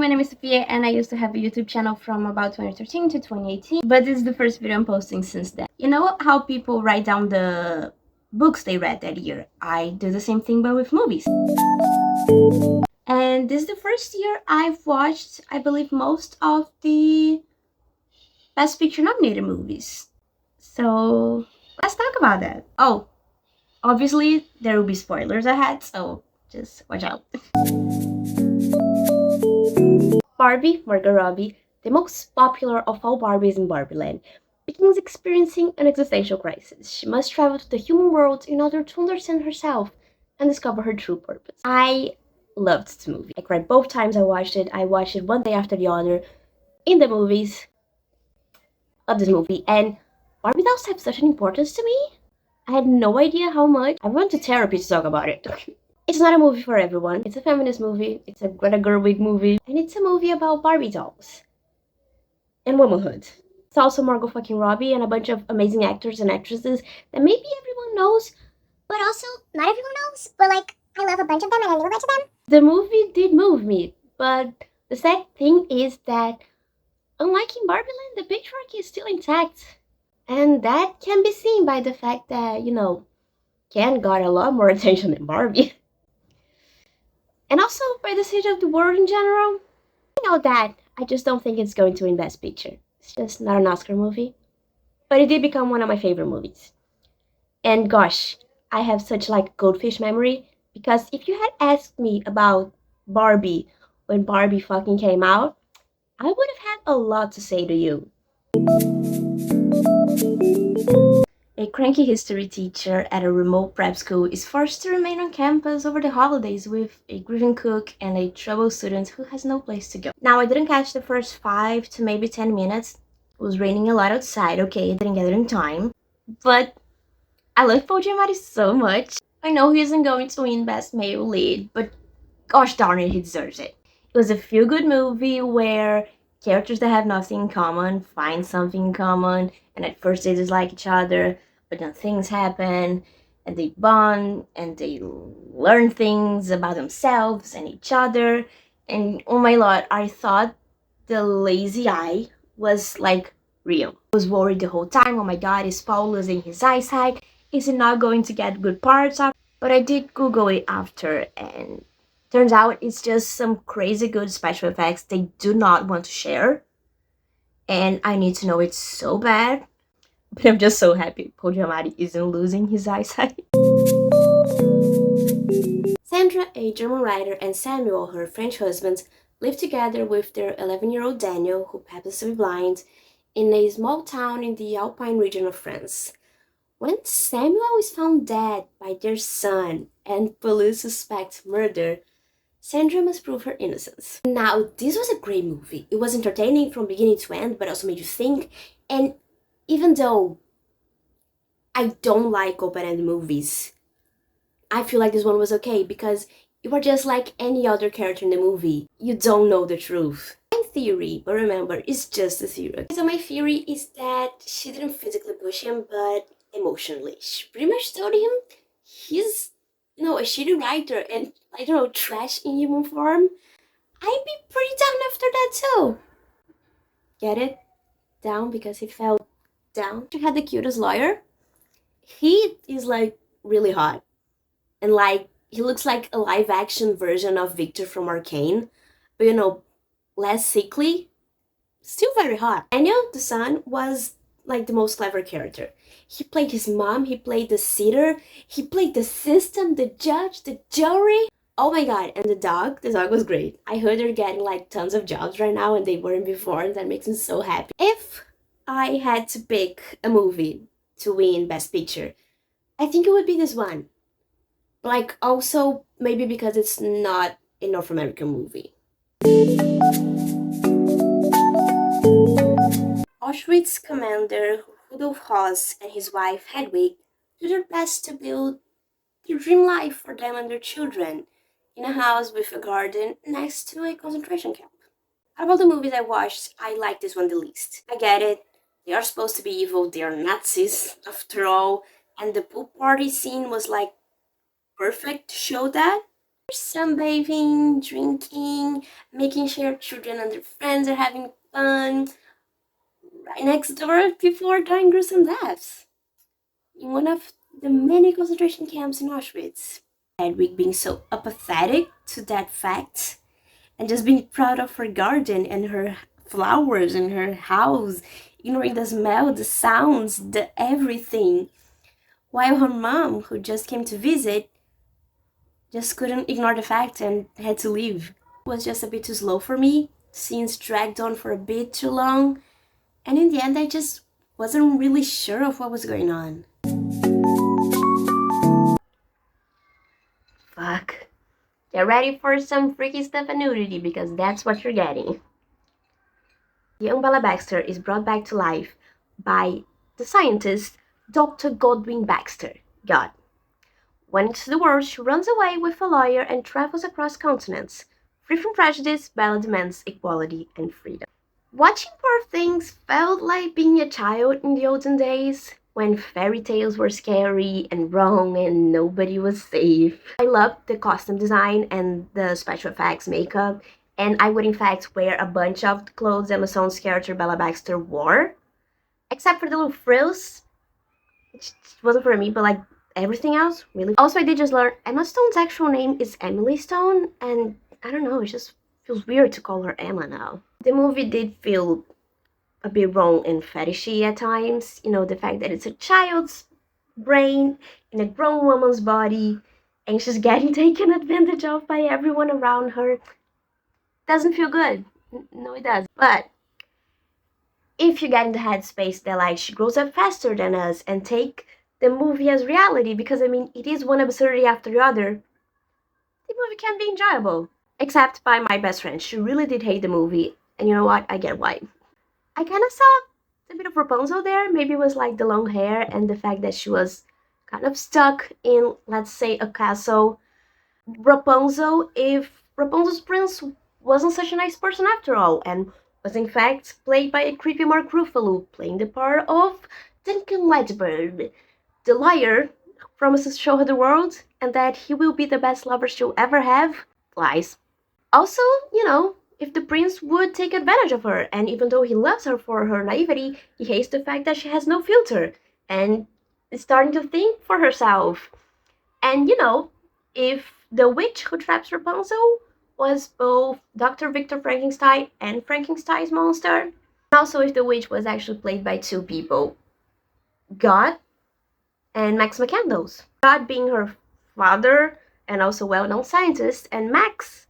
my name is Sofia and I used to have a YouTube channel from about 2013 to 2018, but this is the first video I'm posting since then. You know how people write down the books they read that year? I do the same thing but with movies. And this is the first year I've watched, I believe, most of the Best Picture nominated movies. So let's talk about that. Oh, obviously there will be spoilers ahead, so just watch out. Barbie, Margot Robbie, the most popular of all Barbies in Barbieland, begins experiencing an existential crisis. She must travel to the human world in order to understand herself and discover her true purpose. I loved this movie. I cried both times I watched it. I watched it one day after the other in the movies of this movie. And Barbie dolls have such an importance to me. I had no idea how much. I went to therapy to talk about it. It's not a movie for everyone. It's a feminist movie. It's a Greta Gerwig movie. And it's a movie about Barbie dolls. And womanhood. It's also Margot fucking Robbie and a bunch of amazing actors and actresses that maybe everyone knows, but also not everyone knows. But like, I love a bunch of them and I knew a bunch of them. The movie did move me, but the sad thing is that unlike in Barbieland, the patriarchy is still intact. And that can be seen by the fact that, Ken got a lot more attention than Barbie. And also by the state of the world in general. I know that. I just don't think it's going to win Best Picture. It's just not an Oscar movie. But it did become one of my favorite movies. And gosh, I have such goldfish memory. Because if you had asked me about Barbie when Barbie fucking came out, I would have had a lot to say to you. A cranky history teacher at a remote prep school is forced to remain on campus over the holidays with a grieving cook and a troubled student who has no place to go. Now, I didn't catch the first 5 to maybe 10 minutes. It was raining a lot outside, okay, I didn't get it in time. But I love Paul Giamatti so much. I know he isn't going to win Best Male Lead, but gosh darn it, he deserves it. It was a feel-good movie where characters that have nothing in common find something in common, and at first they dislike each other, but then things happen, and they bond, and they learn things about themselves and each other. And oh my lord, I thought the lazy eye was real. I was worried the whole time, oh my god, is Paul losing his eyesight? Is he not going to get good parts of? But I did Google it after, and turns out it's just some crazy good special effects they do not want to share. And I need to know it so bad. But I'm just so happy Paul Giamatti isn't losing his eyesight. Sandra, a German writer, and Samuel, her French husband, live together with their 11-year-old Daniel, who happens to be blind, in a small town in the Alpine region of France. When Samuel is found dead by their son and police suspect murder, Sandra must prove her innocence. Now, this was a great movie. It was entertaining from beginning to end, but also made you think. And even though I don't like open-ended movies, I feel like this one was okay because you are just like any other character in the movie. You don't know the truth. My theory, but remember, it's just a theory. So my theory is that she didn't physically push him, but emotionally. She pretty much told him he's, a shitty writer and, trash in human form. I'd be pretty down after that too. Get it? Down because he fell down. She had the cutest lawyer. He is really hot. And he looks like a live action version of Victor from Arcane. But less sickly. Still very hot. Daniel, the son, was the most clever character. He played his mom, he played the sitter, he played the system, the judge, the jury. Oh my god, and the dog was great. I heard they're getting tons of jobs right now and they weren't before, and that makes me so happy. If I had to pick a movie to win Best Picture, I think it would be this one. Also, maybe because it's not a North American movie. Auschwitz commander Holdovers and his wife Hedwig do their best to build their dream life for them and their children in a house with a garden next to a concentration camp. Out of all the movies I watched, I like this one the least. I get it, they are supposed to be evil, they are Nazis after all, and the pool party scene was perfect to show that. Sunbathing, drinking, making sure children and their friends are having fun. Right next door, people are dying gruesome deaths. In one of the many concentration camps in Auschwitz. Hedwig being so apathetic to that fact and just being proud of her garden and her flowers and her house, ignoring the smell, the sounds, the everything. While her mom, who just came to visit, just couldn't ignore the fact and had to leave. It was just a bit too slow for me. Scenes dragged on for a bit too long, and in the end I just wasn't really sure of what was going on. Fuck. Get ready for some freaky stuff and nudity because that's what you're getting. Young Bella Baxter is brought back to life by the scientist Dr. Godwin Baxter. God. When into the world, she runs away with a lawyer and travels across continents. Free from prejudice, Bella demands equality and freedom. Watching Poor Things felt like being a child in the olden days, when fairy tales were scary and wrong and nobody was safe. I loved the costume design and the special effects makeup, and I would in fact wear a bunch of the clothes Emma Stone's character Bella Baxter wore, except for the little frills, which wasn't for me, but like everything else, really. Also, I did just learn Emma Stone's actual name is Emily Stone, and I don't know, it just feels weird to call her Emma now. The movie did feel a bit wrong and fetishy at times. You know, the fact that it's a child's brain in a grown woman's body and she's getting taken advantage of by everyone around her doesn't feel good. No, it does. But if you get in the headspace that like she grows up faster than us and take the movie as reality, because I mean it is one absurdity after the other, the movie can be enjoyable. Except by my best friend. She really did hate the movie, and you know what? I get why. I kind of saw a bit of Rapunzel there. Maybe it was like the long hair and the fact that she was kind of stuck in, let's say, a castle. Rapunzel, if Rapunzel's prince wasn't such a nice person after all, and was in fact played by a creepy Mark Ruffalo, playing the part of Duncan Ledford, the lawyer who promises to show her the world and that he will be the best lover she'll ever have. Lies. Also, you know, if the prince would take advantage of her, and even though he loves her for her naivety, he hates the fact that she has no filter and is starting to think for herself. And you know, if the witch who traps Rapunzel was both Dr. Victor Frankenstein and Frankenstein's monster, and also if the witch was actually played by two people, God and Max McCandles. God being her father and also well-known scientist, and Max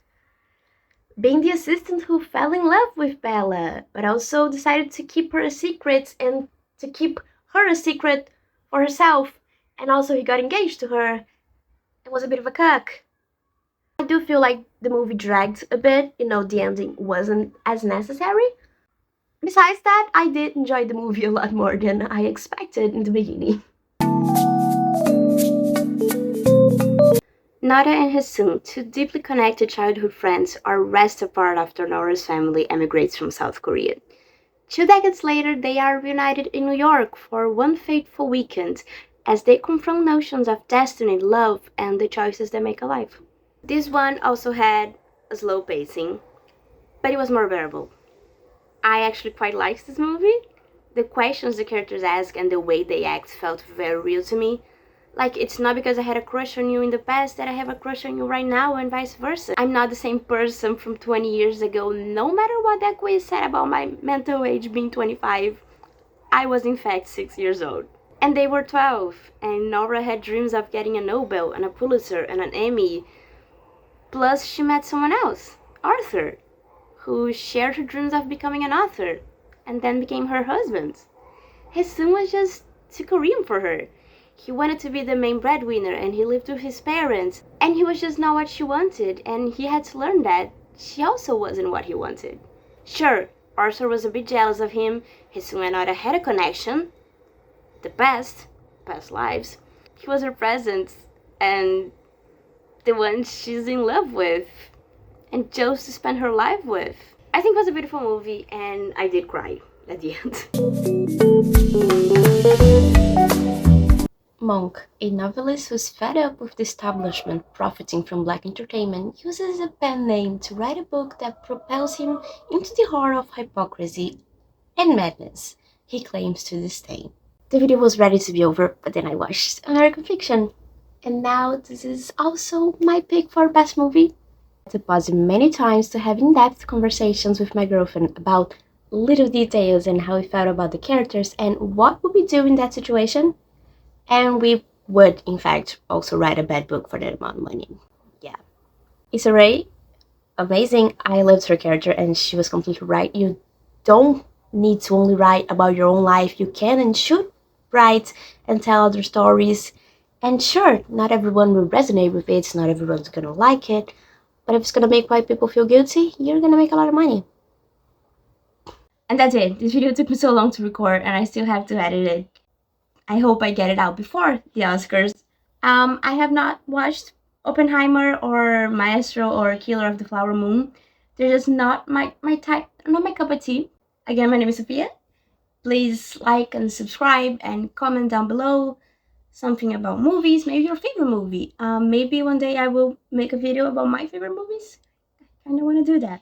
being the assistant who fell in love with Bella, but also decided to keep her a secret and to keep her a secret for herself. And also he got engaged to her and was a bit of a cuck. I do feel like the movie dragged a bit, you know, the ending wasn't as necessary. Besides that, I did enjoy the movie a lot more than I expected in the beginning. Nora and Hasoon, two deeply connected childhood friends, are wrenched apart after Nora's family emigrates from South Korea. 2 decades later, they are reunited in New York for one fateful weekend as they confront notions of destiny, love, and the choices that make a life. This one also had a slow pacing, but it was more bearable. I actually quite liked this movie. The questions the characters ask and the way they act felt very real to me. Like, it's not because I had a crush on you in the past that I have a crush on you right now, and vice versa. I'm not the same person from 20 years ago, no matter what that quiz said about my mental age being 25. I was in fact 6 years old. And they were 12, and Nora had dreams of getting a Nobel, and a Pulitzer, and an Emmy. Plus, she met someone else, Arthur, who shared her dreams of becoming an author, and then became her husband. His son was just too Korean for her. He wanted to be the main breadwinner, and he lived with his parents, and he was just not what she wanted, and he had to learn that she also wasn't what he wanted. Sure, Arthur was a bit jealous of him, his son and Nora had a connection, the past lives. He was her present, and the one she's in love with, and chose to spend her life with. I think it was a beautiful movie, and I did cry at the end. Monk, a novelist who's fed up with the establishment profiting from black entertainment, uses a pen name to write a book that propels him into the heart of hypocrisy and madness, he claims to this day. The video was ready to be over, but then I watched American Fiction. And now this is also my pick for best movie. I had to pause it many times to have in-depth conversations with my girlfriend about little details and how we felt about the characters and what would we do in that situation. And we would, in fact, also write a bad book for that amount of money. Yeah. Issa Rae, amazing. I loved her character and she was completely right. You don't need to only write about your own life. You can and should write and tell other stories. And sure, not everyone will resonate with it, not everyone's gonna like it, but if it's gonna make white people feel guilty, you're gonna make a lot of money. And that's it. This video took me so long to record and I still have to edit it. I hope I get it out before the Oscars. I have not watched Oppenheimer or Maestro or Killer of the Flower Moon. They're just not my type, not my cup of tea. Again, my name is Sofia. Please like and subscribe and comment down below something about movies, maybe your favorite movie. Maybe one day I will make a video about my favorite movies. I kind of want to do that.